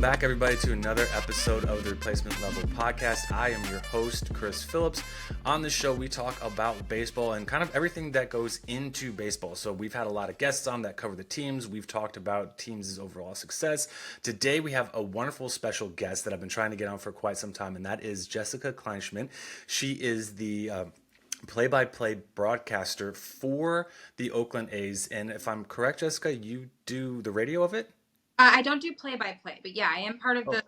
Welcome back, everybody, to another episode of the Replacement Level Podcast. I am your host, Chris Phillips. On this show, we talk about baseball and kind of everything that goes into baseball. So we've had a lot of guests on that cover the teams. We've talked about teams' overall success. Today, we have a wonderful special guest that I've been trying to get on for quite some time, and that is Jessica Kleinschmidt. She is the play-by-play broadcaster for the Oakland A's. And if I'm correct, Jessica, you do the radio of it? I don't do play-by-play, but yeah, I am part of the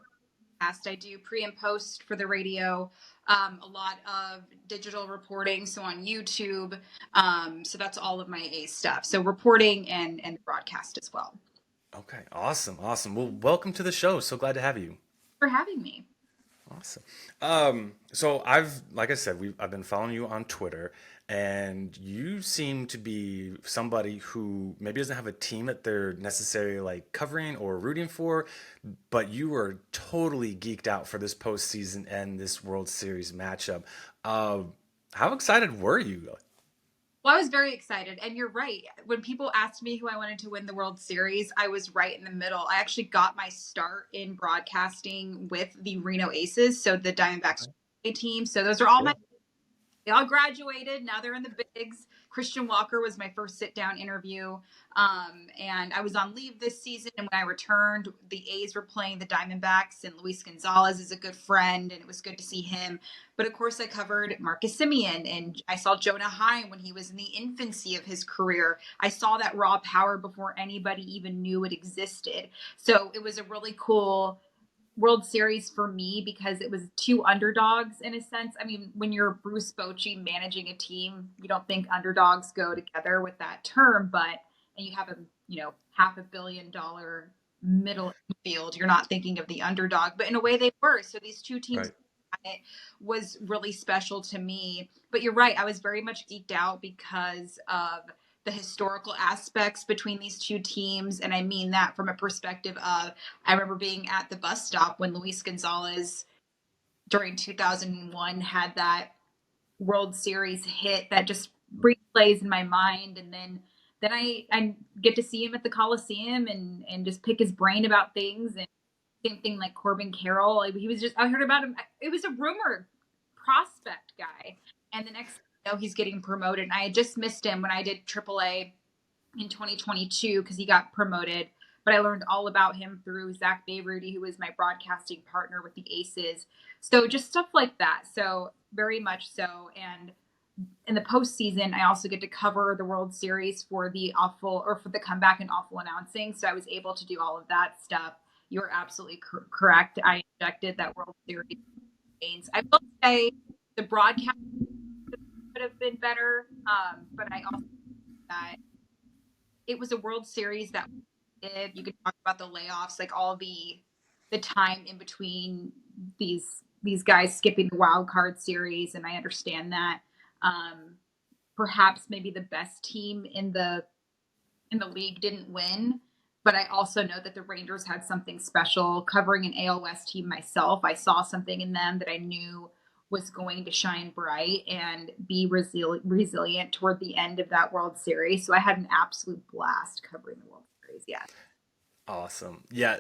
cast. I do pre and post for the radio, a lot of digital reporting, so on YouTube. So that's all of my A stuff. So reporting and broadcast as well. Okay, awesome. Well, welcome to the show. So glad to have you. For having me. Awesome. So like I said, I've been following you on Twitter, and you seem to be somebody who maybe doesn't have a team that they're necessarily like covering or rooting for, but you are totally geeked out for this postseason and this World Series matchup. How excited were you? Well, I was very excited, and you're right. When people asked me who I wanted to win the World Series, I was right in the middle. I actually got my start in broadcasting with the Reno Aces, so the Diamondbacks team. So those are all they all graduated. Now they're in the bigs. Christian Walker was my first sit-down interview. And I was on leave this season. And when I returned, the A's were playing the Diamondbacks, and Luis Gonzalez is a good friend, and it was good to see him. But of course, I covered Marcus Semien, and I saw Jonah Heim when he was in the infancy of his career. I saw that raw power before anybody even knew it existed. So it was a really cool World Series for me because it was two underdogs in a sense. I mean, when you're Bruce Bochy managing a team, you don't think underdogs go together with that term, and you have a, $500 million middle field, you're not thinking of the underdog, but in a way they were. So these two teams, it was really special to me. But you're right, I was very much geeked out because of the historical aspects between these two teams. And I mean that from a perspective of, I remember being at the bus stop when Luis Gonzalez during 2001 had that World Series hit that just replays in my mind. And then I get to see him at the Coliseum and just pick his brain about things. And same thing like Corbin Carroll. He was I heard about him. It was a rumor prospect guy. And the next he's getting promoted. And I had just missed him when I did AAA in 2022 because he got promoted. But I learned all about him through Zach Bayrudy, who was my broadcasting partner with the Aces. So just stuff like that. So very much so. And in the postseason, I also get to cover the World Series for the comeback and awful announcing. So I was able to do all of that stuff. You're absolutely correct. I injected that World Series gains. I will say the broadcast could have been better, but I also think that it was a World Series that you could talk about the layoffs, like all the time in between these guys skipping the wild card series, and I understand that. Perhaps maybe the best team in the league didn't win, but I also know that the Rangers had something special. Covering an AL West team myself, I saw something in them that I knew was going to shine bright and be resilient toward the end of that World Series. So I had an absolute blast covering the World Series. Yeah. Awesome. Yeah,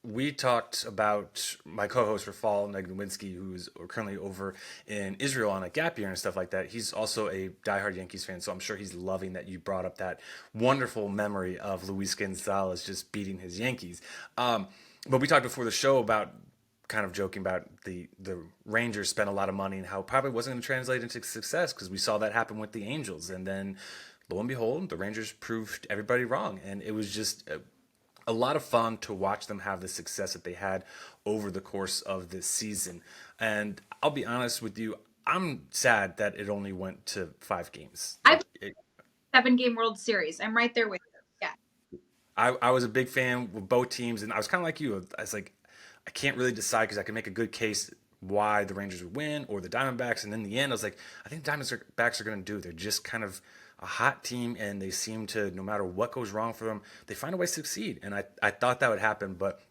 we talked about my co-host for Fall, Meg Nowinski, who's currently over in Israel on a gap year and stuff like that. He's also a diehard Yankees fan, so I'm sure he's loving that you brought up that wonderful memory of Luis Gonzalez just beating his Yankees. But we talked before the show about kind of joking about the Rangers spent a lot of money and how it probably wasn't going to translate into success because we saw that happen with the Angels. And then lo and behold, the Rangers proved everybody wrong. And it was just a lot of fun to watch them have the success that they had over the course of this season. And I'll be honest with you, I'm sad that it only went to 5 games. I've 7-game World Series. I'm right there with you. Yeah. I was a big fan with both teams, and I was kind of like you. I was like, I can't really decide because I can make a good case why the Rangers would win or the Diamondbacks. And in the end, I was like, I think the Diamondbacks are going to do. They're just kind of a hot team, and they seem to, no matter what goes wrong for them, they find a way to succeed. And I thought that would happen, but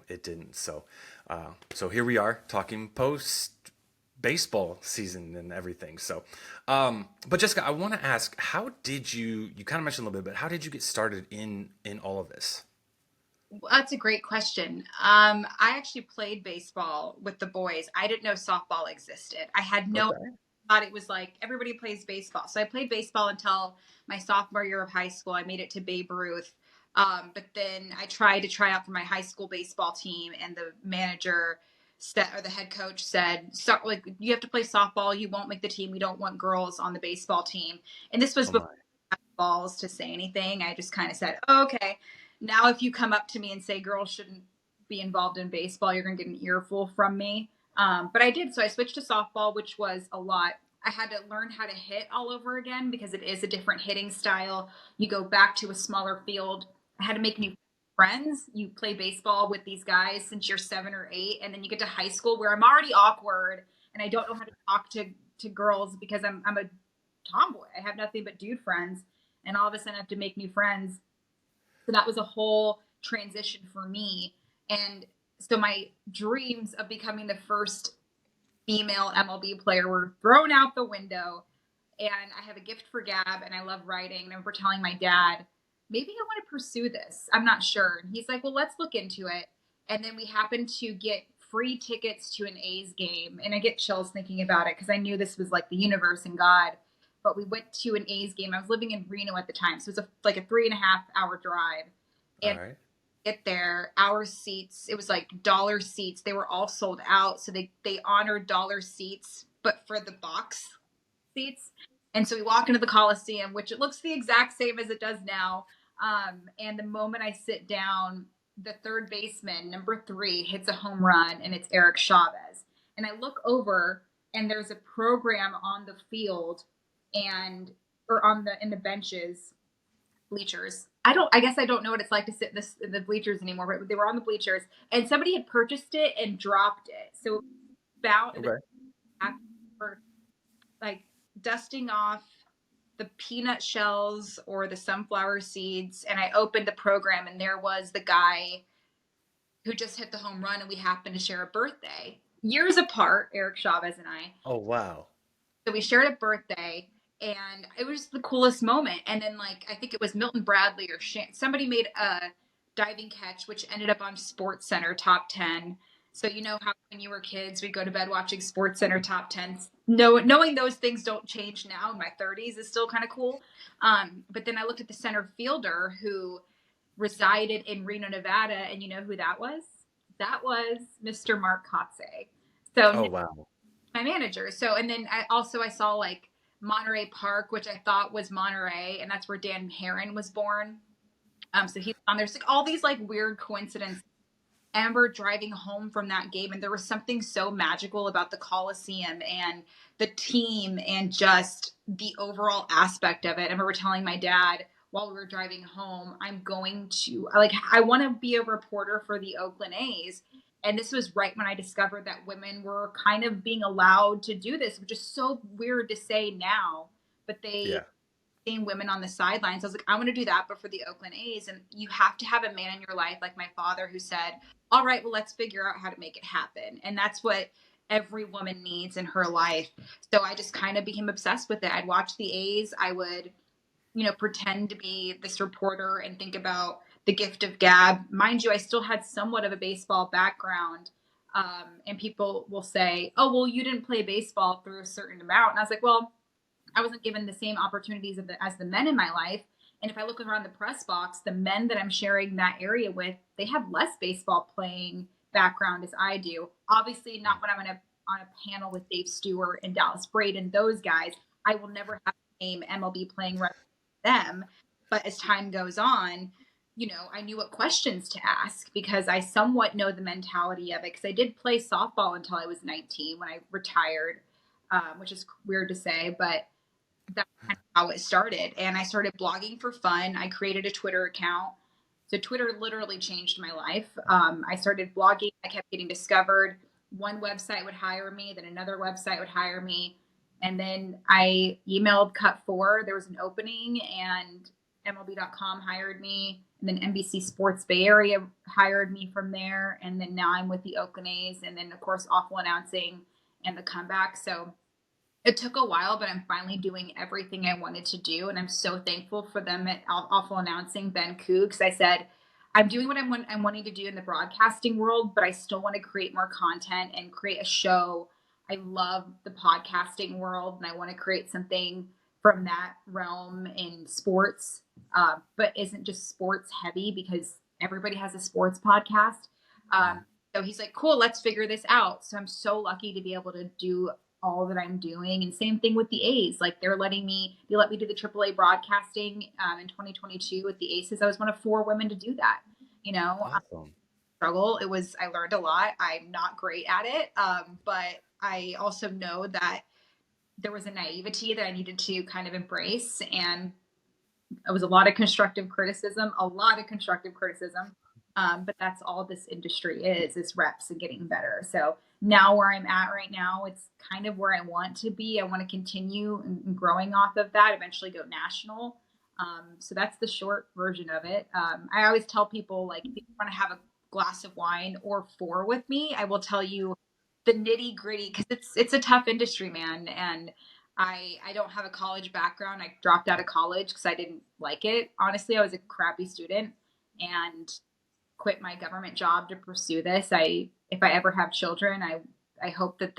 it didn't. So here we are talking post baseball season and everything. So, but Jessica, I want to ask, how did you kind of mentioned a little bit, but how did you get started in all of this? That's a great question. I actually played baseball with the boys. I didn't know softball existed. I had no Okay. thought it was like everybody plays baseball. So I played baseball until my sophomore year of high school. I made it to Babe Ruth. But then I tried to try out for my high school baseball team, and the manager said, or the head coach said, so, like, you have to play softball. You won't make the team. We don't want girls on the baseball team. And this was Oh before my. I had balls to say anything. I just kind of said, oh, okay. Now, if you come up to me and say girls shouldn't be involved in baseball, you're going to get an earful from me. But I did. So I switched to softball, which was a lot. I had to learn how to hit all over again because it is a different hitting style. You go back to a smaller field. I had to make new friends. You play baseball with these guys since you're 7 or 8, and then you get to high school where I'm already awkward and I don't know how to talk to girls because I'm a tomboy. I have nothing but dude friends, and all of a sudden I have to make new friends. So that was a whole transition for me. And so my dreams of becoming the first female MLB player were thrown out the window. And I have a gift for gab and I love writing. And I remember telling my dad, maybe I want to pursue this. I'm not sure. And he's like, well, let's look into it. And then we happened to get free tickets to an A's game. And I get chills thinking about it because I knew this was like the universe and God. But we went to an A's game. I was living in Reno at the time. So it was like a 3.5 hour drive. All And right. get there, our seats, it was like dollar seats. They were all sold out. So they honored dollar seats, but for the box seats. And so we walk into the Coliseum, which it looks the exact same as it does now. And the moment I sit down, the third baseman, number 3, hits a home run, and it's Eric Chavez. And I look over, and there's a program on the field, and or on the in the benches, bleachers. I guess I don't know what it's like to sit in the bleachers anymore, but they were on the bleachers, and somebody had purchased it and dropped it. So about Okay. for like dusting off the peanut shells or the sunflower seeds, and I opened the program, and there was the guy who just hit the home run, and we happened to share a birthday years apart, Eric Chavez and I. Oh wow. So we shared a birthday, and it was the coolest moment. And then, like, I think it was Milton Bradley or somebody made a diving catch, which ended up on Sports Center top 10. So you know how when you were kids, we'd go to bed watching Sports Center top 10s. No, knowing those things don't change now in my 30s is still kind of cool. But then I looked at the center fielder who resided in Reno, Nevada, and you know who that was? That was Mr. Mark Kotze. So Oh wow. my manager. So, and then I saw like Monterey Park, which I thought was Monterey, and that's where Dan Heron was born. So he's on there. There's like all these like weird coincidences. I remember driving home from that game, and there was something so magical about the Coliseum and the team and just the overall aspect of it. I remember telling my dad while we were driving home, I'm going to like I want to be a reporter for the Oakland A's. And this was right when I discovered that women were kind of being allowed to do this, which is so weird to say now, but they Yeah. seeing women on the sidelines. I was like, I want to do that, but for the Oakland A's. And you have to have a man in your life, like my father, who said, all right, well, let's figure out how to make it happen. And that's what every woman needs in her life. So I just kind of became obsessed with it. I'd watch the A's. I would, pretend to be this reporter and think about the gift of gab. Mind you, I still had somewhat of a baseball background. And people will say, oh, well, you didn't play baseball through a certain amount. And I was like, well, I wasn't given the same opportunities as the men in my life. And if I look around the press box, the men that I'm sharing that area with, they have less baseball playing background as I do. Obviously, not when I'm on a panel with Dave Stewart and Dallas Braden, those guys. I will never have the same MLB playing record as them. But as time goes on, I knew what questions to ask because I somewhat know the mentality of it. Because I did play softball until I was 19 when I retired, which is weird to say, but that's kind of how it started. And I started blogging for fun. I created a Twitter account. So Twitter literally changed my life. I started blogging. I kept getting discovered. One website would hire me, then another website would hire me. And then I emailed Cut4. There was an opening, and MLB.com hired me. And then NBC Sports Bay Area hired me from there. And then now I'm with the Oakland A's. And then, of course, Awful Announcing and the Comeback. So it took a while, but I'm finally doing everything I wanted to do. And I'm so thankful for them at Awful Announcing, Ben Coo, because I said, I'm doing what I'm wanting to do in the broadcasting world, but I still want to create more content and create a show. I love the podcasting world, and I want to create something from that realm in sports, but isn't just sports heavy because everybody has a sports podcast. Um, Mhm. so he's like, "Cool, let's figure this out." So I'm so lucky to be able to do all that I'm doing, and same thing with the A's. Like they let me do the AAA broadcasting in 2022 with the Aces. I was one of 4 women to do that. You know, Awesome. struggle. I learned a lot. I'm not great at it. But I also know that there was a naivety that I needed to kind of embrace. And it was a lot of constructive criticism. But that's all this industry is reps and getting better. So now where I'm at right now, it's kind of where I want to be. I want to continue growing off of that, eventually go national. So that's the short version of it. I always tell people, like, if you want to have a glass of wine or 4 with me, I will tell you the nitty gritty because it's a tough industry, man. And I don't have a college background. I dropped out of college because I didn't like it. Honestly, I was a crappy student and quit my government job to pursue this. If I ever have children, I hope that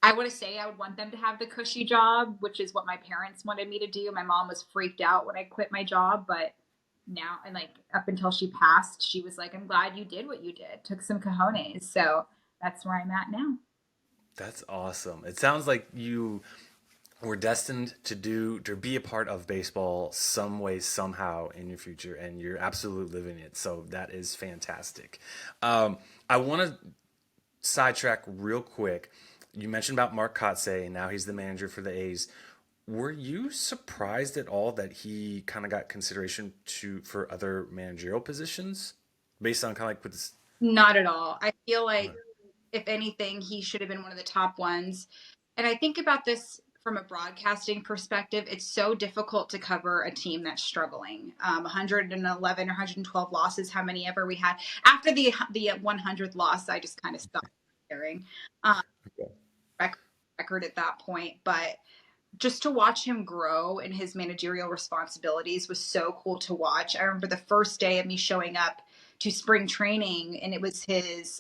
I want to say I would want them to have the cushy job, which is what my parents wanted me to do. My mom was freaked out when I quit my job, but now, and like up until she passed, she was like, "I'm glad you did what you did. Took some cojones." So that's where I'm at now. That's awesome. It sounds like you were destined to be a part of baseball some way somehow in your future, and you're absolutely living it. So that is fantastic. I want to sidetrack real quick. You mentioned about Mark Kotze, and now he's the manager for the A's. Were you surprised at all that he kind of got consideration for other managerial positions based on kind of like with this? Not at all. I feel uh, like if anything, he should have been one of the top ones. And I think about this from a broadcasting perspective. It's so difficult to cover a team that's struggling. 111 or 112 losses, how many ever we had. After the 100th loss, I just kind of stopped caring. Um, Okay. record at that point, but just to watch him grow in his managerial responsibilities was so cool to watch. I remember the first day of me showing up to spring training, and it was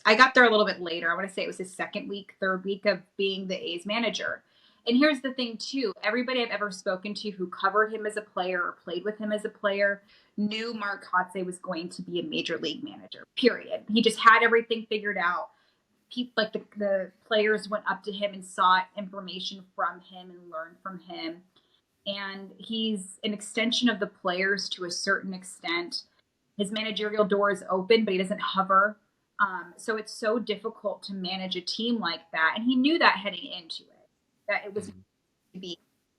I got there a little bit later. I want to say it was his second week, third week of being the A's manager. And here's the thing, too, everybody I've ever spoken to who covered him as a player or played with him as a player knew Mark Kotze was going to be a major league manager, period. He just had everything figured out. People like the players went up to him and sought information from him and learned from him, and he's an extension of the players to a certain extent. His managerial door is open, but he doesn't hover. So it's so difficult to manage a team like that, and he knew that heading into it, that it was Mhm. to be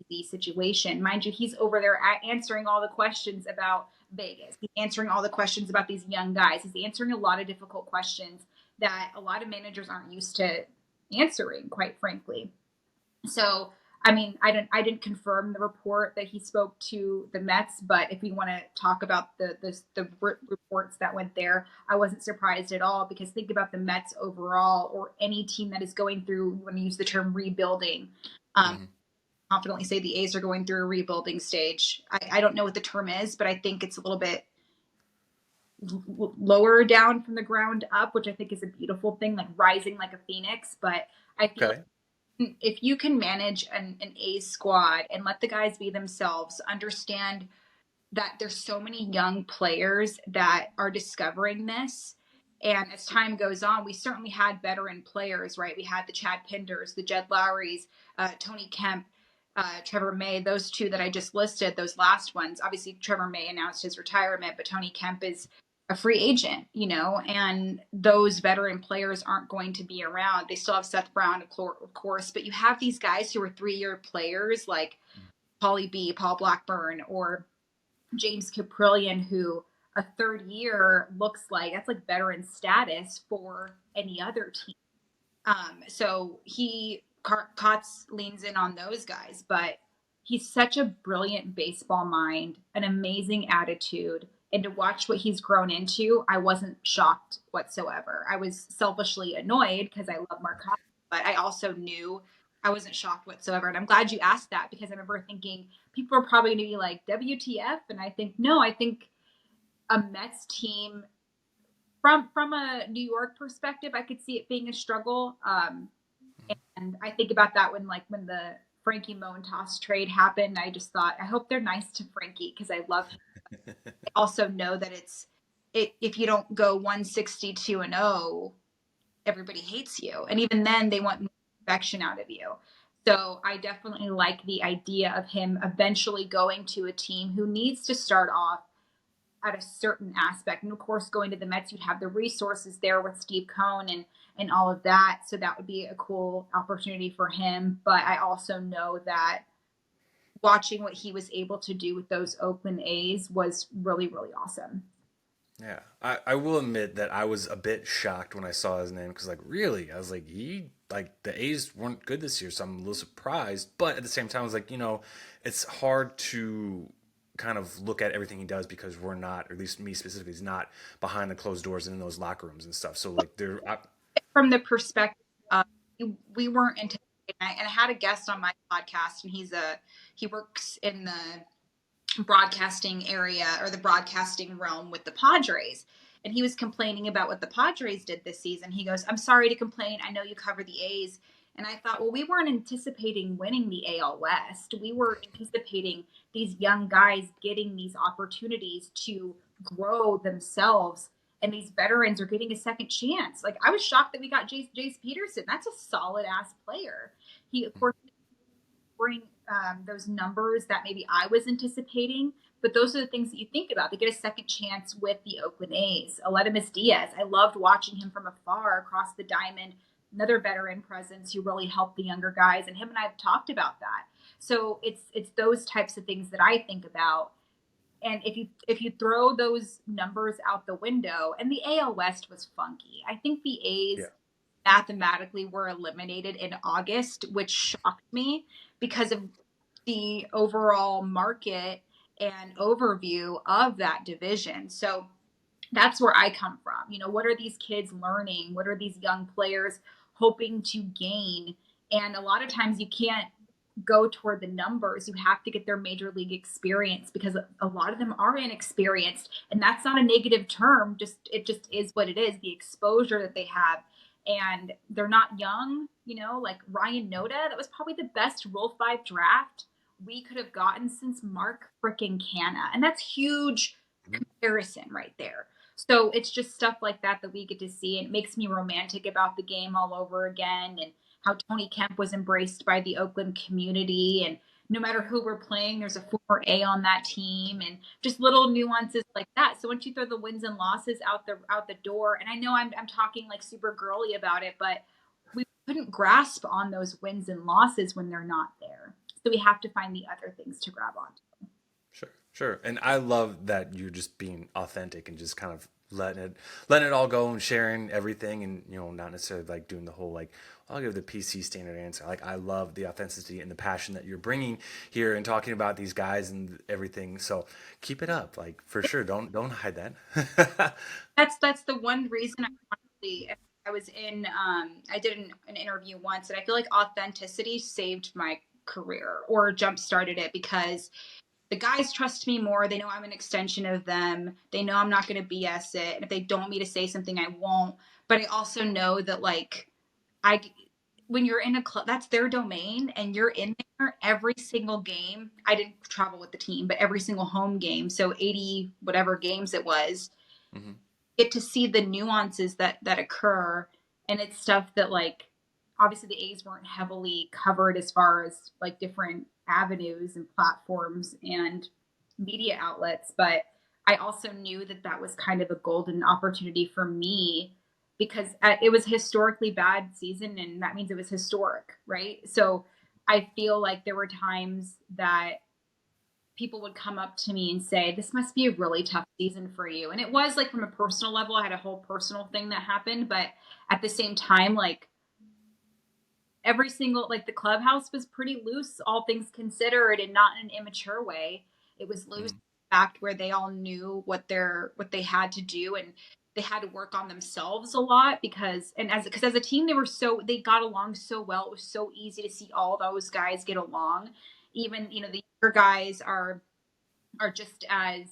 the situation. Mind you, he's over there answering all the questions about Vegas. He's answering all the questions about these young guys. He's answering a lot of difficult questions that a lot of managers aren't used to answering, quite frankly. So, I mean, I didn't confirm the report that he spoke to the Mets, but if we want to talk about the reports that went there, I wasn't surprised at all because think about the Mets overall, or any team that is going through. When you use the term rebuilding, um, Mhm. confidently say the A's are going through a rebuilding stage. I don't know what the term is, but I think it's a little bit lower down from the ground up, which I think is a beautiful thing, like rising like a phoenix. But I feel Okay. like if you can manage an A's squad and let the guys be themselves, understand that there's so many young players that are discovering this. And as time goes on, we certainly had veteran players, right? We had the Chad Pinders, the Jed Lowrys, Tony Kemp, Trevor May, those 2 that I just listed, those last ones. Obviously, Trevor May announced his retirement, but Tony Kemp is a free agent, and those veteran players aren't going to be around. They still have Seth Brown, of course, but you have these guys who are 3-year players like Paulie B, Paul Blackburn, or James Caprillion, who a third year looks like that's like veteran status for any other team. So Kotz leans in on those guys, but he's such a brilliant baseball mind, an amazing attitude. And to watch what he's grown into, I wasn't shocked whatsoever. I was selfishly annoyed because I love Mark Kotz, but I also knew I wasn't shocked whatsoever. And I'm glad you asked that because I remember thinking people are probably going to be like, WTF? And I think, no, I think a Mets team from a New York perspective, I could see it being a struggle. And I think about that when the Frankie Montas trade happened. I just thought, I hope they're nice to Frankie because I love him. I also know that if you don't go 162-0, everybody hates you, and even then they want perfection out of you. So I definitely like the idea of him eventually going to a team who needs to start off at a certain aspect. And of course, going to the Mets, you'd have the resources there with Steve Cohen and all of that. So that would be a cool opportunity for him. But I also know that watching what he was able to do with those Oakland A's was really, really awesome. Yeah, I will admit that I was a bit shocked when I saw his name because, like, really, I was like, the A's weren't good this year, so I'm a little surprised. But at the same time, I was like, it's hard to kind of look at everything he does because we're not, or at least me specifically, is not behind the closed doors and in those locker rooms and stuff. So, like, From the perspective of we weren't anticipating, and I had a guest on my podcast, and he works in the broadcasting area or the broadcasting realm with the Padres. And he was complaining about what the Padres did this season. He goes, I'm sorry to complain. I know you cover the A's. And I thought, well, we weren't anticipating winning the AL West. We were anticipating these young guys getting these opportunities to grow themselves. And these veterans are getting a second chance. Like, I was shocked that we got Jace Peterson. That's a solid ass player. He, of course, bring those numbers that maybe I was anticipating. But those are the things that you think about. They get a second chance with the Oakland A's. Aledmys Diaz, I loved watching him from afar across the diamond. Another veteran presence who really helped the younger guys, and him and I have talked about that. So it's those types of things that I think about. And if you throw those numbers out the window, and the AL West was funky. I think the yeah, A's mathematically were eliminated in August, which shocked me because of the overall market and overview of that division. So that's where I come from. What are these kids learning? What are these young players hoping to gain? And a lot of times you can't go toward the numbers. You have to get their major league experience because a lot of them are inexperienced. And that's not a negative term. It just is what it is, the exposure that they have. And they're not young, like Ryan Noda. That was probably the best Rule 5 draft we could have gotten since Mark frickin' Canna. And that's huge comparison right there. So it's just stuff like that we get to see. And it makes me romantic about the game all over again, and how Tony Kemp was embraced by the Oakland community. And no matter who we're playing, there's a former A on that team, and just little nuances like that. So once you throw the wins and losses out the door, and I know I'm talking like super girly about it, but we couldn't grasp on those wins and losses when they're not there. So we have to find the other things to grab on. sure, sure. And I love that you're just being authentic and just kind of letting it all go and sharing everything, and not necessarily like doing the whole like, I'll give the PC standard answer. Like, I love the authenticity and the passion that you're bringing here and talking about these guys and everything. So keep it up, like, for sure. Don't hide that. That's the one reason I was in I did an interview once, and I feel like authenticity saved my career or jump started it, because the guys trust me more. They know I'm an extension of them. They know I'm not going to BS it. And if they don't want me to say something, I won't. But I also know that, like, I when you're in a club, that's their domain, and you're in there every single game. I didn't travel with the team, but every single home game, so 80 whatever games it was, hmm get to see the nuances that occur. And it's stuff that, like, obviously the A's weren't heavily covered as far as like different avenues and platforms and media outlets, but I also knew that was kind of a golden opportunity for me, because it was a historically bad season, and that means it was historic, right? So I feel like there were times that people would come up to me and say, this must be a really tough season for you. And it was, like, from a personal level, I had a whole personal thing that happened. But at the same time, like, every single, like, the clubhouse was pretty loose, all things considered, and not in an immature way. It was loose, in fact, where they all knew what they had to do, and they had to work on themselves a lot, because as a team, they got along so well. It was so easy to see all those guys get along. Even, the younger guys are just as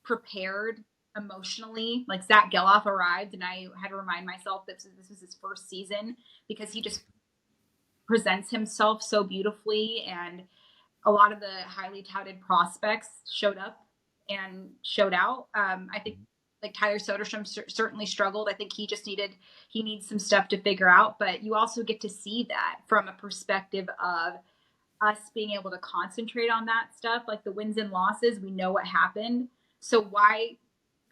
prepared emotionally. Like Zach Geloff arrived, and I had to remind myself that this was his first season because he just presents himself so beautifully, and a lot of the highly touted prospects showed up and showed out. I think like Tyler Soderstrom certainly struggled. I think he needs some stuff to figure out, but you also get to see that from a perspective of us being able to concentrate on that stuff, like the wins and losses. We know what happened. So why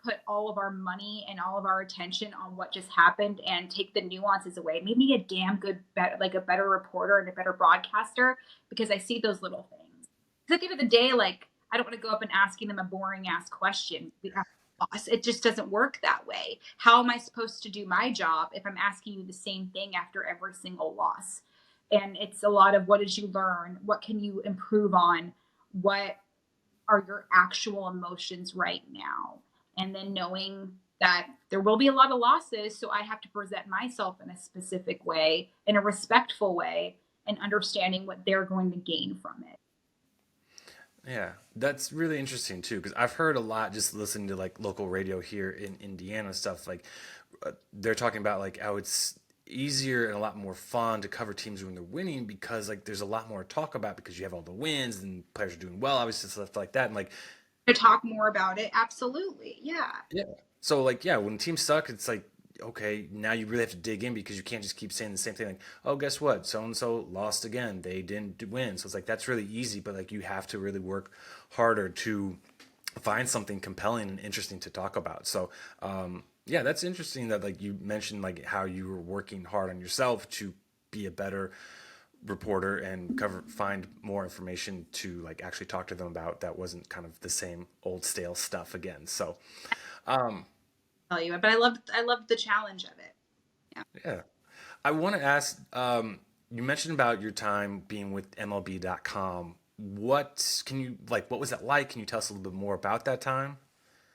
put all of our money and all of our attention on what just happened and take the nuances away? It made me a damn good, like a better reporter and a better broadcaster because I see those little things. Because at the end of the day, like I don't want to go up and asking them a boring ass question. It just doesn't work that way. How am I supposed to do my job if I'm asking you the same thing after every single loss? And it's a lot of what did you learn? What can you improve on? What are your actual emotions right now? And then knowing that there will be a lot of losses, so I have to present myself in a specific way, in a respectful way, and understanding what they're going to gain from it. Yeah, that's really interesting too, because I've heard a lot just listening to like local radio here in Indiana stuff. Like they're talking about like how it's easier and a lot more fun to cover teams when they're winning because like there's a lot more to talk about because you have all the wins and players are doing well, obviously stuff like that. And like To talk more about it, absolutely, yeah. yeah, so like yeah, when teams suck, it's like okay, now you really have to dig in because you can't just keep saying the same thing like oh guess what, so and so lost again, they didn't win. So it's like that's really easy, but like you have to really work harder to find something compelling and interesting to talk about. So yeah, that's interesting that like you mentioned like how you were working hard on yourself to be a better reporter and find more information to like actually talk to them about that wasn't kind of the same old stale stuff again. So Tell you, but I loved the challenge of it. Yeah. yeah, I want to ask, you mentioned about your time being with MLB.com. What can you like? What was that like? Can you tell us a little bit more about that time?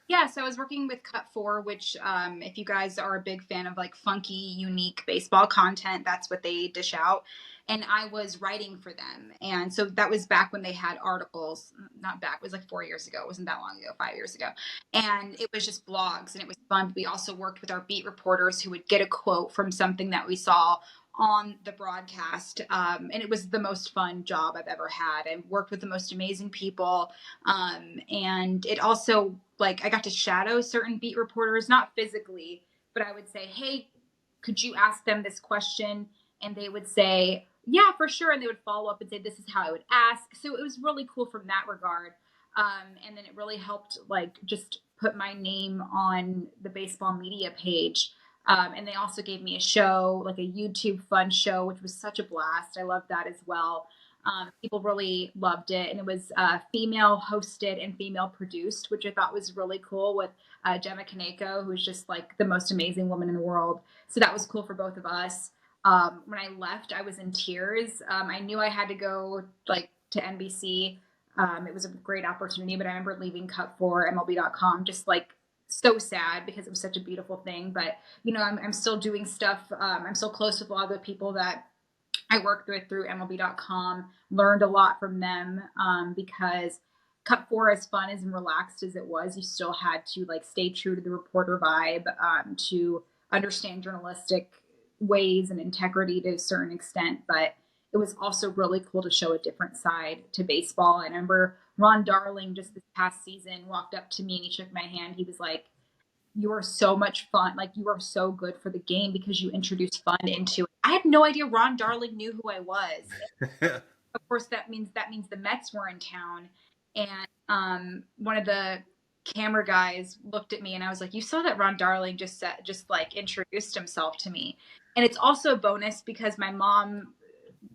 Yeah, so I was working with Cut 4, which, if you guys are a big fan of like funky, unique baseball content, that's what they dish out. And I was writing for them. And so that was back when they had articles, not back, it was like 4 years ago. It wasn't that long ago, 5 years ago. And it was just blogs and it was fun. We also worked with our beat reporters who would get a quote from something that we saw on the broadcast. And it was the most fun job I've ever had. I worked with the most amazing people. And it also, like, I got to shadow certain beat reporters, not physically, but I would say, hey, could you ask them this question? And they would say, yeah, for sure. And they would follow up and say, this is how I would ask. So it was really cool from that regard. And then it really helped, like, just put my name on the baseball media page. And they also gave me a show, like a YouTube fun show, which was such a blast. I loved that as well. People really loved it. And it was female hosted and female produced, which I thought was really cool with Gemma Kaneko, who's just like the most amazing woman in the world. So that was cool for both of us. When I left, I was in tears. I knew I had to go like to NBC. It was a great opportunity, but I remember leaving Cut for MLB.com just like so sad because it was such a beautiful thing. But, you know, I'm still doing stuff. I'm still close with a lot of the people that I worked with through MLB.com, learned a lot from them because Cut 4, as fun as and relaxed as it was, you still had to like stay true to the reporter vibe, to understand journalistic ways and integrity to a certain extent. But it was also really cool to show a different side to baseball. And I remember Ron Darling just this past season walked up to me and he shook my hand. He was like, you are so much fun. Like you are so good for the game because you introduced fun into it. I had no idea Ron Darling knew who I was. Of course, that means the Mets were in town. And one of the camera guys looked at me and I was like, you saw that Ron Darling just like introduced himself to me. And it's also a bonus because my mom,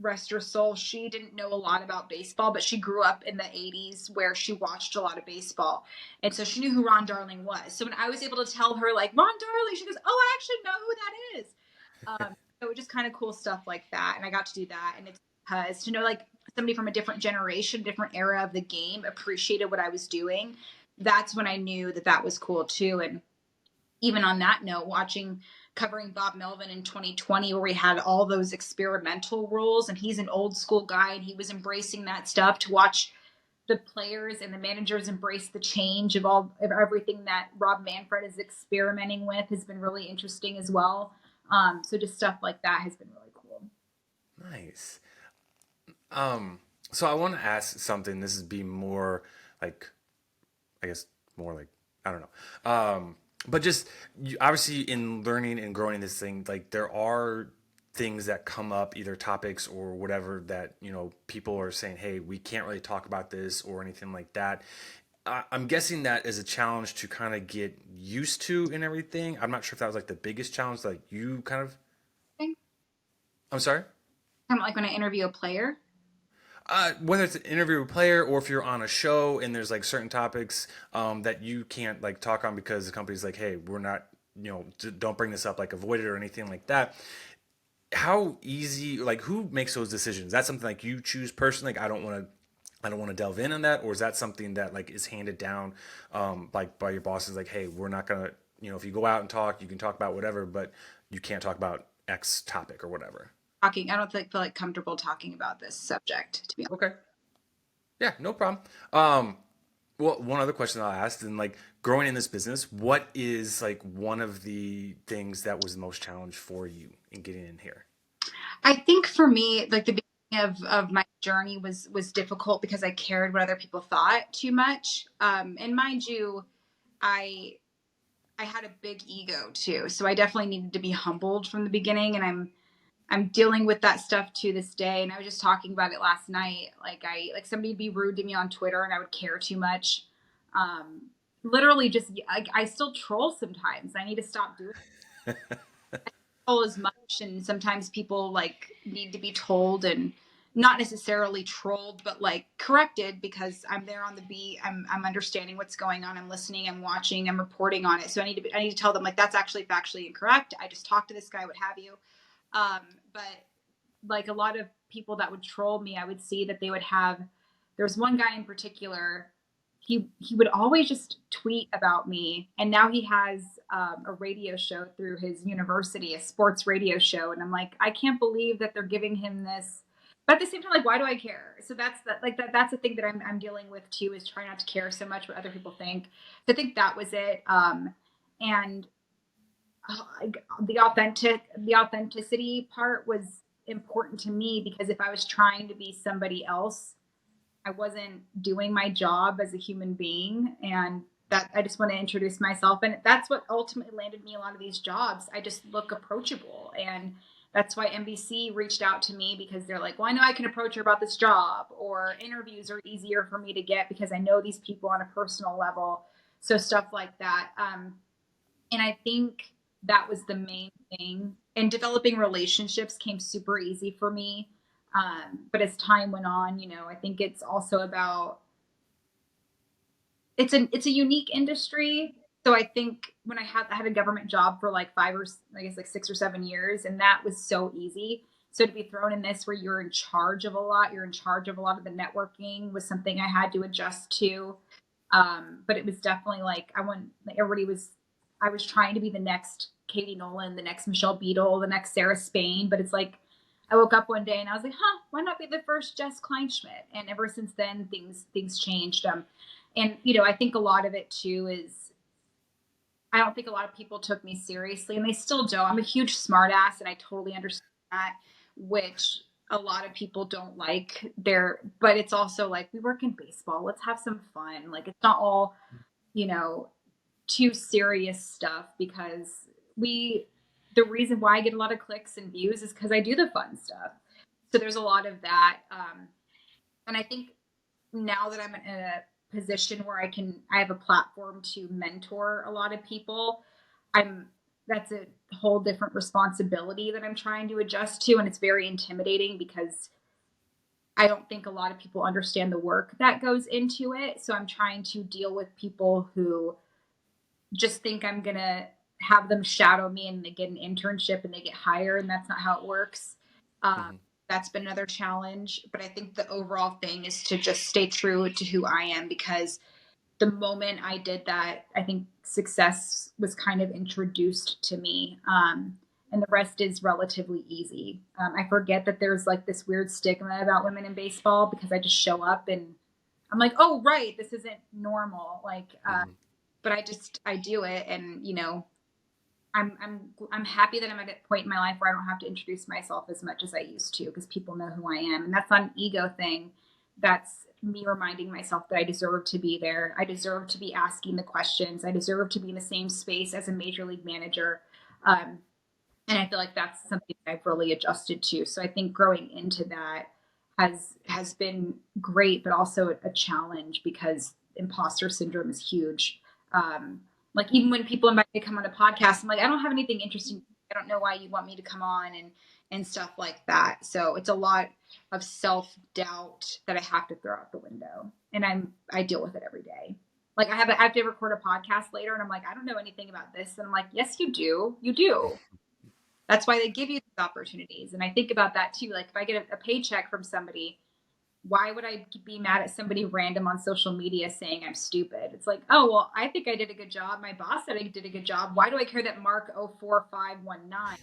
rest her soul, she didn't know a lot about baseball, but she grew up in the 80s where she watched a lot of baseball. And so she knew who Ron Darling was. So when I was able to tell her like Ron Darling, she goes, oh, I actually know who that is. So just kind of cool stuff like that. And I got to do that. And it's because to know like somebody from a different generation, different era of the game appreciated what I was doing. That's when I knew that that was cool too. And even on that note, covering Bob Melvin in 2020, where we had all those experimental rules, and he's an old school guy and he was embracing that stuff, to watch the players and the managers embrace the change of everything that Rob Manfred is experimenting with has been really interesting as well. So just stuff like that has been really cool. Nice. Um, so I want to ask something. This is be more like, I guess, more like, I don't know. But just obviously in learning and growing this thing, like there are things that come up, either topics or whatever that, people are saying, hey, we can't really talk about this or anything like that. I'm guessing that is a challenge to kind of get used to and everything. I'm not sure if that was like the biggest challenge, like you kind of, Kind I'm sorry? of like when I interview a player. Whether it's an interview player or if you're on a show and there's like certain topics that you can't like talk on because the company's like, hey, we're not, don't bring this up, like avoid it or anything like that. How easy, like who makes those decisions? That's something like you choose personally. Like I don't want to delve in on that, or is that something that like is handed down, like by your bosses? Like, hey, we're not gonna, if you go out and talk, you can talk about whatever, but you can't talk about X topic or whatever. I don't feel like comfortable talking about this subject, to be honest. Okay. Yeah, no problem. Well, one other question I'll ask, and like growing in this business, what is like one of the things that was the most challenge for you in getting in here? I think for me, like the beginning of my journey was difficult because I cared what other people thought too much. And mind you, I I had a big ego too, so I definitely needed to be humbled from the beginning, and I'm dealing with that stuff to this day. And I was just talking about it last night. Like somebody'd be rude to me on Twitter, and I would care too much. Um, Literally, just I still troll sometimes. I need to stop doing as much, and sometimes people like need to be told and not necessarily trolled but like corrected because I'm there on the beat. I'm understanding what's going on. I'm listening, I'm watching, I'm reporting on it. So I need to tell them like that's actually factually incorrect. I just talked to this guy, what have you. But like a lot of people that would troll me, I would see that they would have, there was one guy in particular, he would always just tweet about me, and now he has a radio show through his university, a sports radio show, and I'm like, I can't believe that they're giving him this. But at the same time, like, why do I care? So that's the thing that I'm dealing with too, is trying not to care so much what other people think. So I think that was it. And the authenticity part was important to me, because if I was trying to be somebody else, I wasn't doing my job as a human being. And that I just want to introduce myself, and that's what ultimately landed me a lot of these jobs. I just look approachable, and that's why NBC reached out to me, because they're like, well, I know I can approach her about this job, or interviews are easier for me to get because I know these people on a personal level. So stuff like that. And I think that was the main thing. And developing relationships came super easy for me. But as time went on, I think it's also about, it's a unique industry. So I think when I had a government job for like I guess like 6 or 7 years, and that was so easy. So to be thrown in this where you're in charge of a lot, you're in charge of a lot of the networking, was something I had to adjust to. But it was definitely like like everybody was, I was trying to be the next Katie Nolan, the next Michelle Beadle, the next Sarah Spain. But it's like I woke up one day and I was like, huh, why not be the first Jess Kleinschmidt? And ever since then, things changed. And I think a lot of it too is, I don't think a lot of people took me seriously, and they still don't. I'm a huge smartass, and I totally understand that, which a lot of people don't like. But it's also like, we work in baseball. Let's have some fun. Like, it's not all, you know, too serious stuff, because we the reason why I get a lot of clicks and views is because I do the fun stuff. So there's a lot of that. And I think now that I'm in a position where I have a platform to mentor a lot of people, I'm that's a whole different responsibility that I'm trying to adjust to, and it's very intimidating because I don't think a lot of people understand the work that goes into it. So I'm trying to deal with people who just think I'm going to have them shadow me and they get an internship and they get hired, and that's not how it works. Um, Hmm. that's been another challenge, but I think the overall thing is to just stay true to who I am, because the moment I did that, I think success was kind of introduced to me. And the rest is relatively easy. I forget that there's like this weird stigma about women in baseball, because I just show up and I'm like, oh, right, this isn't normal. Like, Hmm. but I do it. And, I'm happy that I'm at a point in my life where I don't have to introduce myself as much as I used to because people know who I am. And that's not an ego thing. That's me reminding myself that I deserve to be there. I deserve to be asking the questions. I deserve to be in the same space as a major league manager. Um, and I feel like that's something I've really adjusted to. So I think growing into that has been great, but also a challenge because imposter syndrome is huge. Um, like even when people invite me to come on a podcast, I'm like, I don't have anything interesting. I don't know why you want me to come on and stuff like that. So it's a lot of self doubt that I have to throw out the window, and I deal with it every day. Like I have to record a podcast later, and I'm like, I don't know anything about this, and I'm like, yes, you do. That's why they give you these opportunities. And I think about that too. Like if I get a paycheck from somebody, why would I be mad at somebody random on social media saying I'm stupid? It's like, oh, well, I think I did a good job. My boss said I did a good job. Why do I care that Mark 04519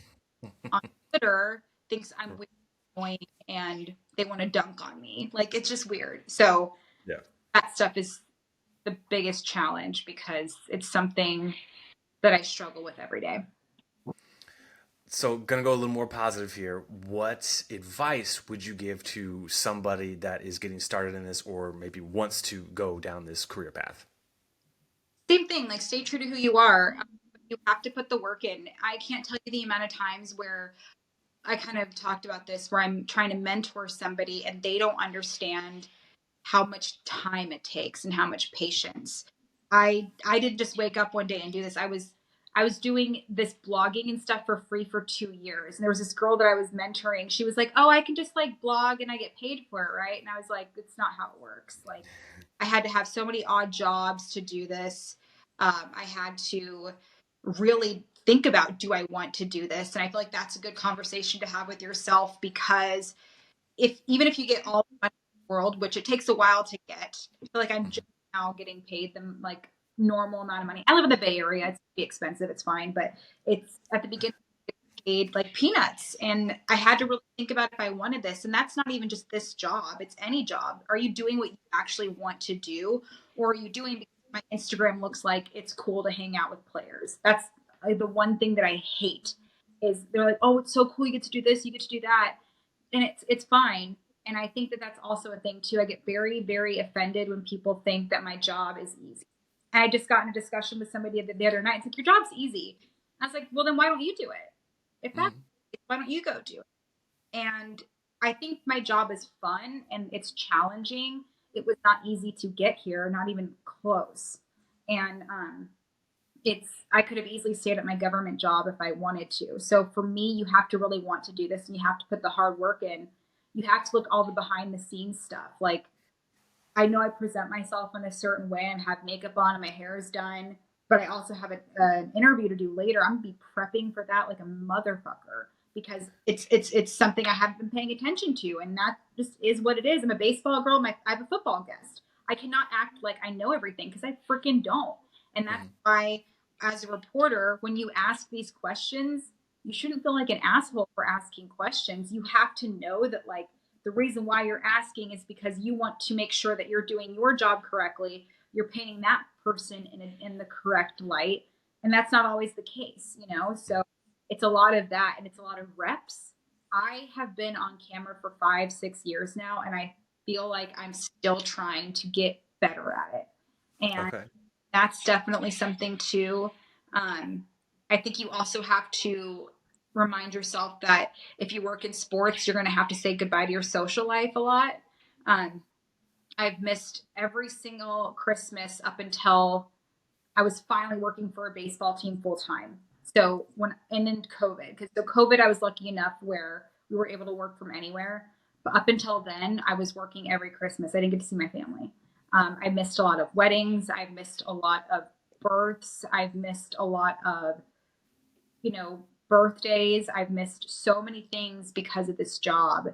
on Twitter thinks I'm weird and annoying and they want to dunk on me? Like, it's just weird. So Yeah. that stuff is the biggest challenge because it's something that I struggle with every day. So, gonna go a little more positive here. What advice would you give to somebody that is getting started in this, or maybe wants to go down this career path? Same thing, like stay true to who you are. You have to put the work in. I can't tell you the amount of times where I kind of talked about this where I'm trying to mentor somebody and they don't understand how much time it takes and how much patience. I didn't just wake up one day and do this. I was doing this blogging and stuff for free for 2 years. And there was this girl that I was mentoring. She was like, "Oh, I can just like blog and I get paid for it, right?" And I was like, "It's not how it works." Like I had to have so many odd jobs to do this. I had to really think about, do I want to do this? And I feel like that's a good conversation to have with yourself because if even if you get all the money in the world, which it takes a while to get, I feel like I'm just now getting paid them like normal amount of money. I live in the Bay Area; it's expensive, it's fine, but it's at the beginning paid like peanuts, and I had to really think about if I wanted this. And that's not even just this job; it's any job. Are you doing what you actually want to do, or are you doing because my Instagram looks like it's cool to hang out with players? That's the one thing that I hate. Is they're like, oh, it's so cool, you get to do this, you get to do that, and it's fine. And I think that that's also a thing too. I get very very offended when people think that my job is easy. I just got in a discussion with somebody the other night. It's like, your job's easy. I was like, well, then why don't you do it? If that's, Mhm. why don't you go do it? And I think my job is fun and it's challenging. It was not easy to get here, not even close. And it's I could have easily stayed at my government job if I wanted to. So for me, you have to really want to do this and you have to put the hard work in. You have to look all the behind the scenes stuff. Like I know I present myself in a certain way and have makeup on and my hair is done, but I also have an interview to do later. I'm gonna be prepping for that like a motherfucker because it's something I haven't been paying attention to, and that just is what it is. I'm a baseball girl. I have a football guest. I cannot act like I know everything because I freaking don't. And that's Mhm. why, as a reporter, when you ask these questions, you shouldn't feel like an asshole for asking questions. You have to know that like the reason why you're asking is because you want to make sure that you're doing your job correctly. You're painting that person in the correct light. And that's not always the case, you know? So it's a lot of that and it's a lot of reps. I have been on camera for 5, 6 years now, and I feel like I'm still trying to get better at it. And Okay. that's definitely something too. Um, I think you also have to remind yourself that if you work in sports, you're going to have to say goodbye to your social life a lot. Um, I've missed every single Christmas up until I was finally working for a baseball team full time. So when and in COVID, because so COVID, I was lucky enough where we were able to work from anywhere. But up until then, I was working every Christmas. I didn't get to see my family. I missed a lot of weddings. I've missed a lot of births. I've missed a lot of birthdays. I've missed so many things because of this job.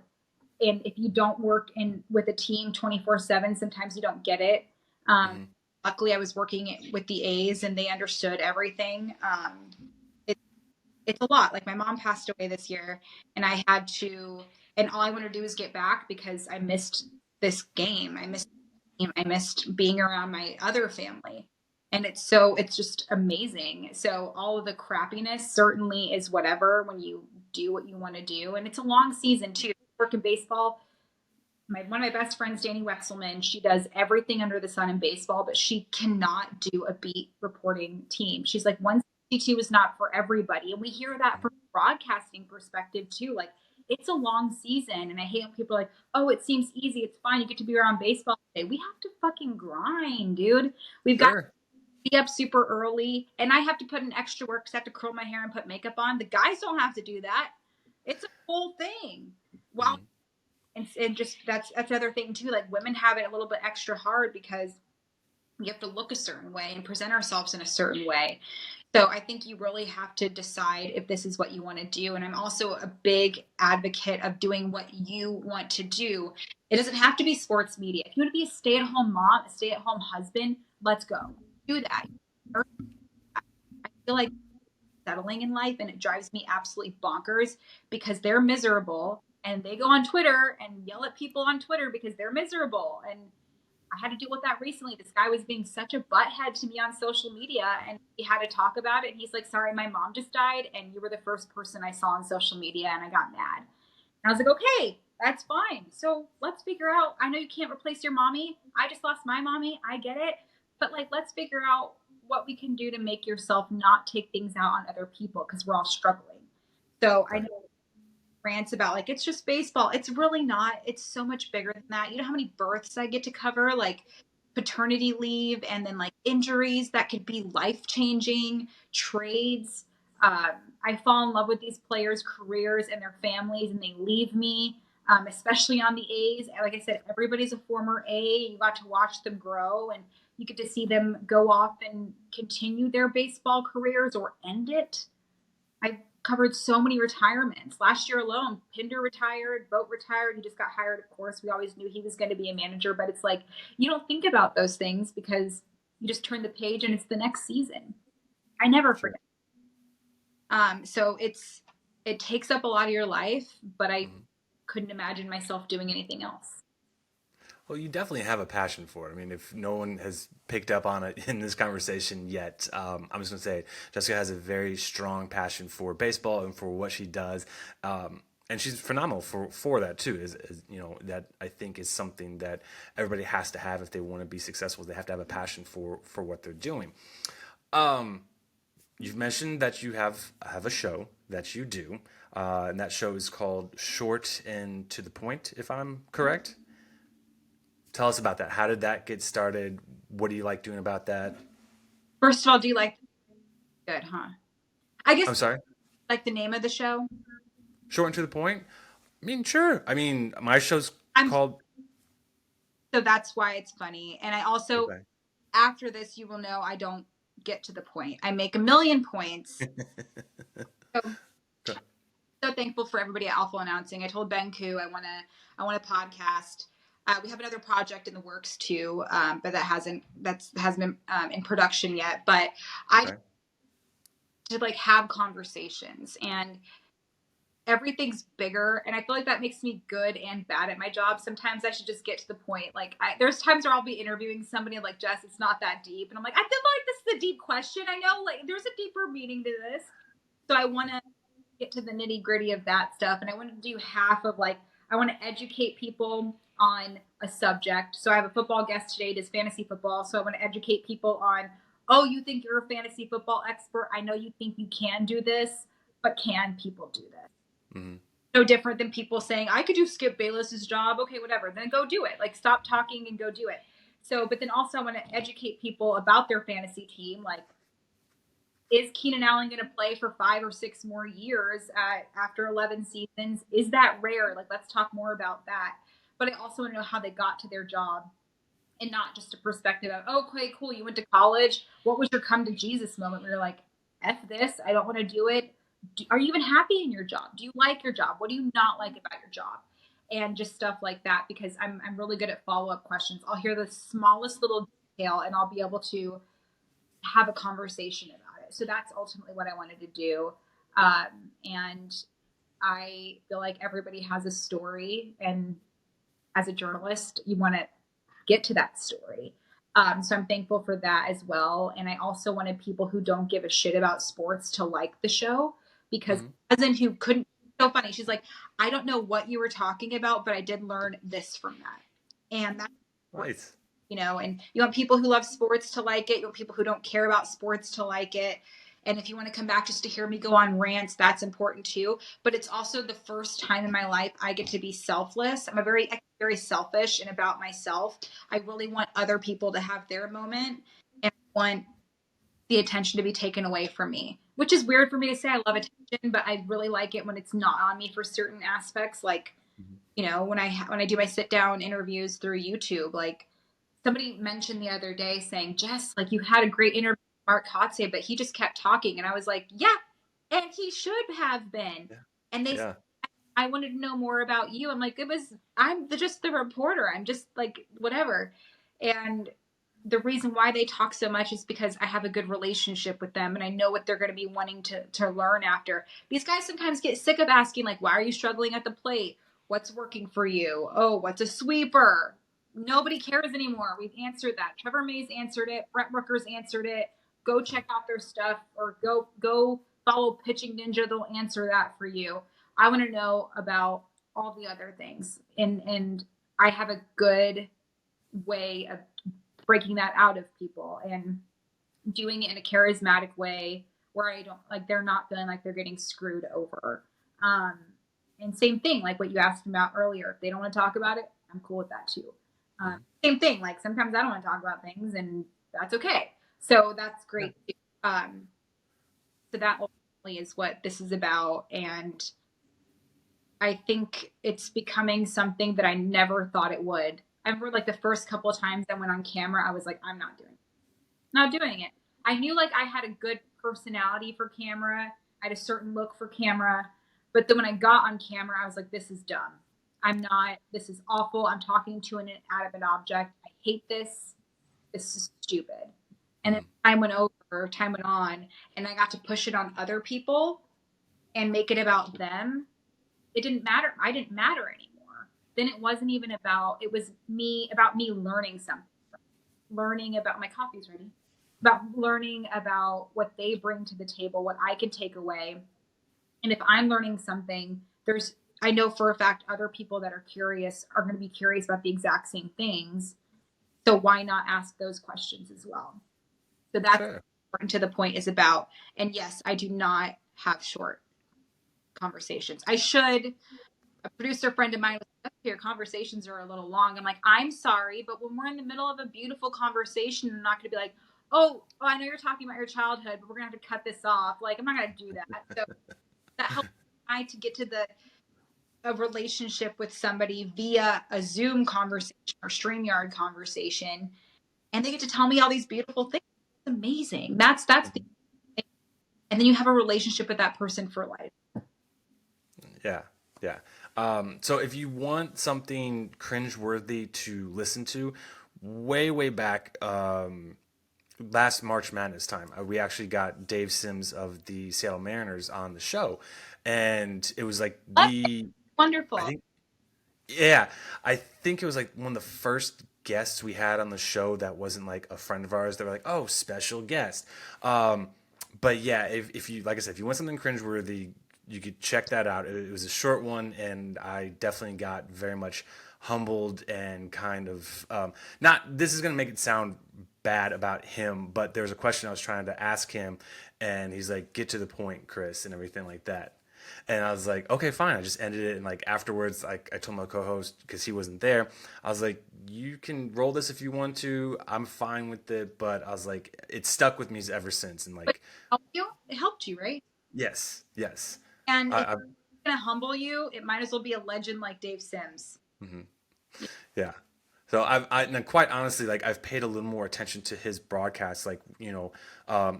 And if you don't work in with a team 24/7, sometimes you don't get it. Um, Hmm. Luckily, I was working with the A's and they understood everything. It, it's a lot. Like my mom passed away this year, and I had to, and all I want to do is get back because I missed this game. I missed. I missed being around my other family. And it's just amazing. So all of the crappiness certainly is whatever when you do what you want to do. And it's a long season too. Work in baseball. One of my best friends, Danny Wexelman, she does everything under the sun in baseball, but she cannot do a beat reporting team. She's like 162 is not for everybody. And we hear that from a broadcasting perspective too. Like it's a long season. And I hate when people are like, oh, it seems easy. It's fine. You get to be around baseball today. We have to fucking grind, dude. We've got to Sure. be up super early. And I have to put in extra work because I have to curl my hair and put makeup on. The guys don't have to do that. It's a whole thing. While Mhm. and just that's the other thing too. Like women have it a little bit extra hard because we have to look a certain way and present ourselves in a certain way. So I think you really have to decide if this is what you want to do. And I'm also a big advocate of doing what you want to do. It doesn't have to be sports media. If you want to be a stay-at-home mom, a stay-at-home husband, let's go do that. I feel like settling in life and it drives me absolutely bonkers because they're miserable and they go on Twitter and yell at people on Twitter because they're miserable. And I had to deal with that recently. This guy was being such a butthead to me on social media and we had to talk about it. And he's like, sorry, my mom just died and you were the first person I saw on social media and I got mad. And I was like, okay, that's fine. So let's figure out. I know you can't replace your mommy. I just lost my mommy. I get it. But like, let's figure out what we can do to make yourself not take things out on other people because we're all struggling. So I Right. know rants about like it's just baseball. It's really not. It's so much bigger than that. You know how many births I get to cover, like paternity leave, and then like injuries that could be life changing, trades. I fall in love with these players' careers and their families, and they leave me. Especially on the A's. Like I said, everybody's a former A. You got to watch them grow, and you get to see them go off and continue their baseball careers or end it. I covered so many retirements. Last year alone, Pinder retired, Boat retired. He just got hired, of course. We always knew he was going to be a manager, but it's like you don't think about those things because you just turn the page and it's the next season. I never Sure. forget. So it takes up a lot of your life, but I Mhm. couldn't imagine myself doing anything else. Well, you definitely have a passion for it. I mean, if no one has picked up on it in this conversation yet, I'm just going to say Jessica has a very strong passion for baseball and for what she does. And she's phenomenal for that too. You know, that I think is something that everybody has to have if they want to be successful. They have to have a passion for what they're doing. You've mentioned that you have a show that you do, and that show is called Short and to the Point, if I'm correct. Tell us about that. How did that get started? What do you like doing about that? First of all, do you like good, huh? I guess I'm sorry. like the name of the show. Short and to the point. I mean, sure. I mean, my show's I'm called. so that's why it's funny. And I also Okay. after this, you will know I don't get to the point. I make a million points. So, Good. so thankful for everybody at Alpha Announcing. I told Ben Koo I want a podcast. We have another project in the works too, but that hasn't been in production yet. But I Okay. to like have conversations and everything's bigger and I feel like that makes me good and bad at my job. Sometimes I should just get to the point. Like there's times where I'll be interviewing somebody like Jess, it's not that deep. And I'm like, I feel like this is a deep question. I know like there's a deeper meaning to this. So I want to get to the nitty gritty of that stuff. And I want to do half of like, I want to educate people on a subject. So I have a football guest today, does fantasy football. So I want to educate people on, oh, you think you're a fantasy football expert. I know you think you can do this, but can people do this? Hmm. No different than people saying, I could do Skip Bayless's job. Okay, whatever. Then go do it. Like, stop talking and go do it. So, but then also I want to educate people about their fantasy team. Like, is Keenan Allen going to play for 5 or 6 more years after 11 seasons? Is that rare? Like, let's talk more about that. But I also want to know how they got to their job and not just a perspective of, oh, okay, cool, you went to college. What was your come to Jesus moment where you're like, F this, I don't want to do it? Are you even happy in your job? Do you like your job? What do you not like about your job? And just stuff like that, because I'm really good at follow up questions. I'll hear the smallest little detail and I'll be able to have a conversation about it. So that's ultimately what I wanted to do. And I feel like everybody has a story, and as a journalist, you want to get to that story. So I'm thankful for that as well. And I also wanted people who don't give a shit about sports to like the show, because Hmm. cousin who couldn't, so funny. She's like, I don't know what you were talking about, but I did learn this from that. And that's important, Nice. and you want people who love sports to like it. You want people who don't care about sports to like it. And if you want to come back just to hear me go on rants, that's important too. But it's also the first time in my life I get to be selfless. I'm very selfish and about myself. I really want other people to have their moment, and I want the attention to be taken away from me, which is weird for me to say. I love attention, but I really like it when it's not on me for certain aspects. Like, Mhm. when I do my sit down interviews through YouTube, like somebody mentioned the other day saying, Jess, like you had a great interview with Mark Kotze, but he just kept talking. And I was like, yeah, and he should have been. Yeah. And they said, Yeah. I wanted to know more about you. I'm like, just the reporter. I'm just like, whatever. And the reason why they talk so much is because I have a good relationship with them and I know what they're going to be wanting to learn after. These guys sometimes get sick of asking, like, why are you struggling at the plate? What's working for you? Oh, what's a sweeper? Nobody cares anymore. We've answered that. Trevor Mays answered it. Brent Rooker's answered it. Go check out their stuff, or go follow Pitching Ninja. They'll answer that for you. I want to know about all the other things. And I have a good way of breaking that out of people and doing it in a charismatic way where I don't, like, they're not feeling like they're getting screwed over. Um, and same thing, like what you asked about earlier. If they don't want to talk about it, I'm cool with that too. Mhm. Same thing. Like sometimes I don't want to talk about things, and that's okay. So that's Yeah. great too. So that ultimately is what this is about. And I think it's becoming something that I never thought it would. I remember like the first couple of times I went on camera, I was like, I'm not doing it. I knew like I had a good personality for camera. I had a certain look for camera. But then when I got on camera, I was like, this is dumb. This is awful. I'm talking to an inanimate object. I hate this. This is stupid. And then Mhm. time went on, and I got to push it on other people and make it about them. It didn't matter. I didn't matter anymore. Then it was about me learning something, learning about my coffee's ready, about learning about what they bring to the table, what I can take away. And if I'm learning something, I know for a fact other people that are curious are going to be curious about the exact same things. So why not ask those questions as well? So that's Fair. important to the point is about. And yes, I do not have short conversations. I should. A producer friend of mine was like, your conversations are a little long. I'm like, I'm sorry, but when we're in the middle of a beautiful conversation, I'm not going to be like, oh, I know you're talking about your childhood, but we're going to have to cut this off. Like, I'm not going to do that. So that helps I to get to a relationship with somebody via a Zoom conversation or StreamYard conversation, and they get to tell me all these beautiful things. It's amazing. That's the Mhm. thing. And then you have a relationship with that person for life. Yeah. Yeah. So if you want something cringeworthy to listen to, way back, last March Madness time, we actually got Dave Sims of the Seattle Mariners on the show, and it was like I Wonderful. think, yeah, I think it was like one of the first guests we had on the show that wasn't like a friend of ours. They were like, oh, special guest. But yeah, if you, like I said, if you want something cringeworthy, you could check that out. It was a short one, and I definitely got very much humbled and kind of, not, this is going to make it sound bad about him, but there was a question I was trying to ask him, and he's like, get to the point, Chris, and everything like that. And I was like, okay, fine. I just ended it. And like afterwards, I told my co-host, because he wasn't there, I was like, you can roll this if you want to. I'm fine with it. But I was like, it stuck with me ever since. And But like, it helped you, right? yes, yes. And if I it's going to humble you, it might as well be a legend like Dave Sims. mhm. Yeah. So and quite honestly, like I've paid a little more attention to his broadcasts. Like, I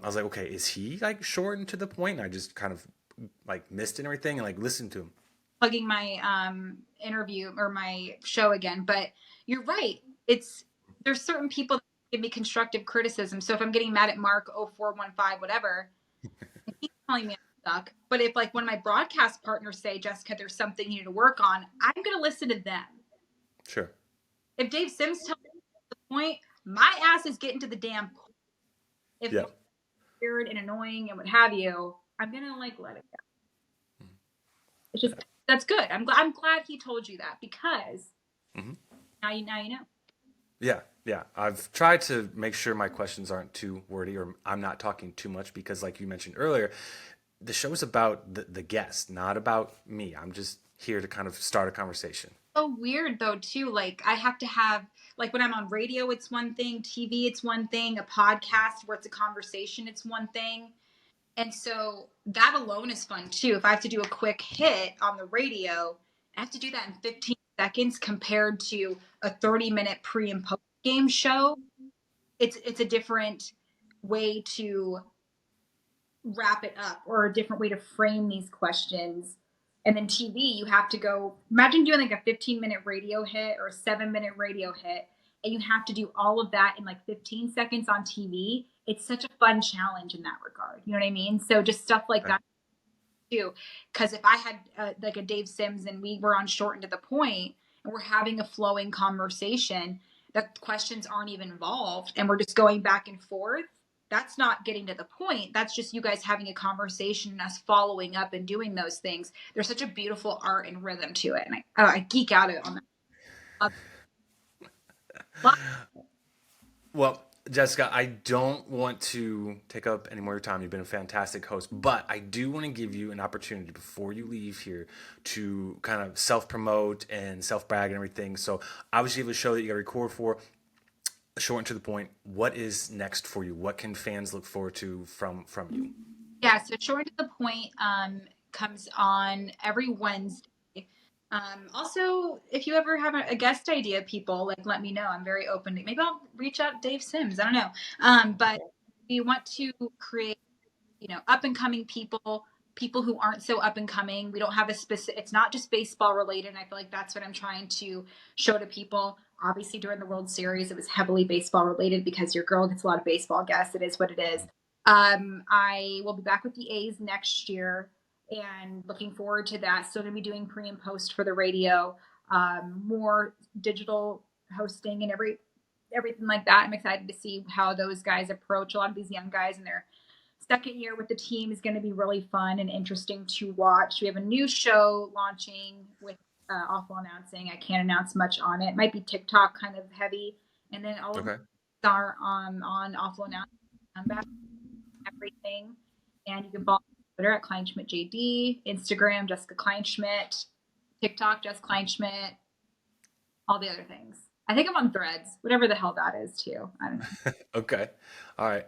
was like, okay, is he like short and to the point? And I just kind of like missed it and everything, and like listened to him. Plugging my interview or my show again, but you're right. There's certain people that give me constructive criticism. So if I'm getting mad at Mark 0415 whatever, he's telling me I suck. But if like one of my broadcast partners say, Jessica, there's something you need to work on, I'm gonna listen to them. Sure. If Dave Sims tells me point, my ass is getting to the damn point. If Yeah. you're weird and annoying and what have you, I'm gonna like let it go. It's just that's good. I'm glad he told you that because Hmm. now you know. Yeah, yeah. I've tried to make sure my questions aren't too wordy or I'm not talking too much because, like you mentioned earlier, the show's about the guest, not about me. I'm just here to kind of start a conversation. So weird though too. Like I have to have like when I'm on radio, it's one thing. TV, it's one thing. A podcast where it's a conversation, it's one thing. And so that alone is fun too. If I have to do a quick hit on the radio, I have to do that in 15 seconds compared to a 30-minute pre and post game show. It's a different way to wrap it up or a different way to frame these questions. And then TV, you have to go imagine doing like a 15-minute radio hit or a 7-minute radio hit, and you have to do all of that in like 15 seconds on TV. It's such a fun challenge in that regard. You know what I mean? So just stuff like Okay. that too. Because if I had like a Dave Sims and we were on short and to the point and we're having a flowing conversation, the questions aren't even involved and we're just going back and forth. That's not getting to the point. That's just you guys having a conversation and us following up and doing those things. There's such a beautiful art and rhythm to it. And I geek out on that. Well, Jessica, I don't want to take up any more of your time. You've been a fantastic host, but I do want to give you an opportunity before you leave here to kind of self promote and self brag and everything. So, obviously, you have a show that you got to record for. Short and to the point. What is next for you? What can fans look forward to from you? Yeah, so short to the point comes on every Wednesday. Also, if you ever have a guest idea, people like let me know. I'm very open to. Maybe I'll reach out to Dave Sims. I don't know. But we want to create, up and coming people, people who aren't so up and coming. We don't have a specific. It's not just baseball related. And I feel like that's what I'm trying to show to people. Obviously, during the World Series, it was heavily baseball related because your girl gets a lot of baseball guests. It is what it is. I will be back with the A's next year and looking forward to that. Still going to be doing pre and post for the radio, more digital hosting and everything like that. I'm excited to see how those guys approach a lot of these young guys and their second year with the team is going to be really fun and interesting to watch. We have a new show launching with awful announcing. I can't announce much on it. It might be TikTok kind of heavy, and then all of my Okay. are on awful announcing everything. And you can follow me on Twitter at Kleinschmidt JD, Instagram Jessica Kleinschmidt, TikTok Jess Kleinschmidt, all the other things. I think I'm on Threads, whatever the hell that is too. I don't know. Okay. All right.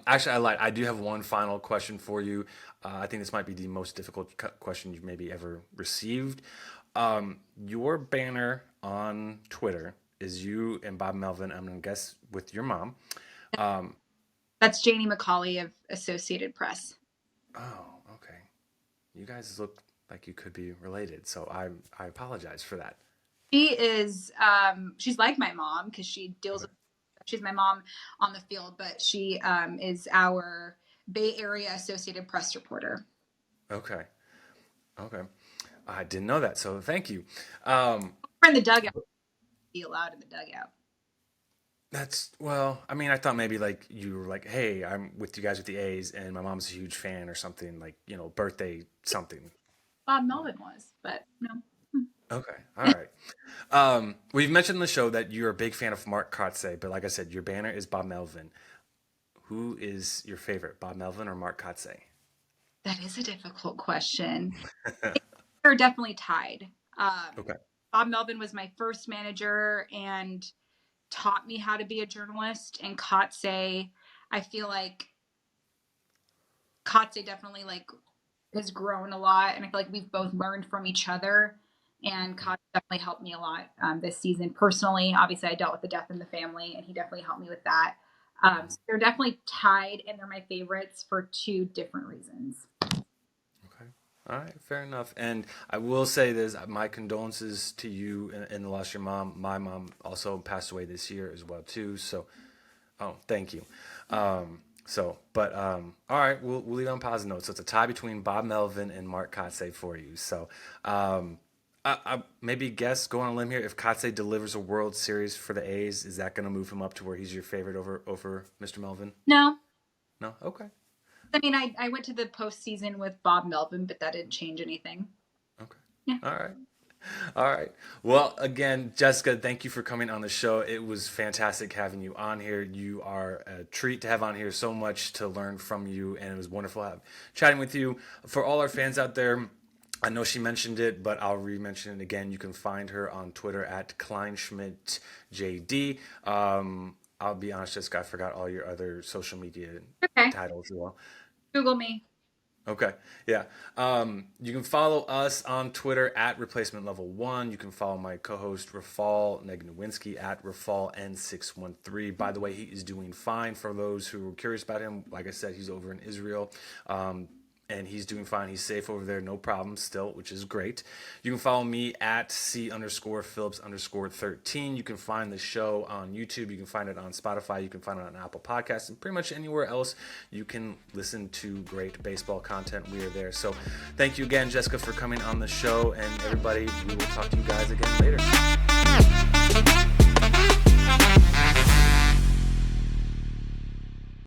Actually, I lied. I do have one final question for you. I think this might be the most difficult question you've maybe ever received. Your banner on Twitter is you and Bob Melvin. I'm gonna guess with your mom. Um, That's Janie McCauley of Associated Press. oh, okay. You guys look like you could be related, so I apologize for that. She is she's like my mom because she deals Okay. with she's my mom on the field, but she is our Bay Area Associated Press reporter. Okay. Okay. I didn't know that, so thank you. Um, We're in the dugout. Be allowed in the dugout. That's well, I mean, I thought maybe like you were like, hey, I'm with you guys with the A's, and my mom's a huge fan or something like birthday something. Bob Melvin was, but no. Okay, all right. We've mentioned in the show that you're a big fan of Mark Kotze, but like I said, your banner is Bob Melvin. Who is your favorite, Bob Melvin or Mark Kotze? That is a difficult question. They're definitely tied. Okay. Bob Melvin was my first manager and taught me how to be a journalist. And Kotze, I feel like Kotze definitely like has grown a lot, and I feel like we've both learned from each other. And Kotze definitely helped me a lot this season personally. Obviously, I dealt with the death in the family, and he definitely helped me with that. So they're definitely tied, and they're my favorites for two different reasons. Okay. All right, fair enough. And I will say this: my condolences to you in the loss of your mom. My mom also passed away this year as well too. So, oh, thank you. All right, we'll leave it on positive notes. So it's a tie between Bob Melvin and Mark Kotze for you. So, I maybe guess, go on a limb here. If Kotze delivers a World Series for the A's, is that going to move him up to where he's your favorite over Mr. Melvin? No. No. Okay. I mean, I went to the postseason with Bob Melvin, but that didn't change anything. Okay. Yeah. All right. All right. Well, again, Jessica, thank you for coming on the show. It was fantastic having you on here. You are a treat to have on here. So much to learn from you, and it was wonderful chatting with you. For all our fans out there, I know she mentioned it, but I'll re-mention it again. You can find her on Twitter at Kleinschmidt JD. I'll be honest, Jessica, I forgot all your other social media Okay. titles as well. Google me. Okay. Yeah. You can follow us on Twitter at Replacement Level 1. You can follow my co-host Rafal Negnowinski at RafalN613. By the way, he is doing fine. For those who are curious about him, like I said, he's over in Israel. And he's doing fine. He's safe over there, no problem still, which is great. You can follow me at C_Phillips_13. You can find the show on YouTube. You can find it on Spotify. You can find it on Apple Podcasts and pretty much anywhere else you can listen to great baseball content. We are there. So thank you again, Jessica, for coming on the show. And everybody, we will talk to you guys again later.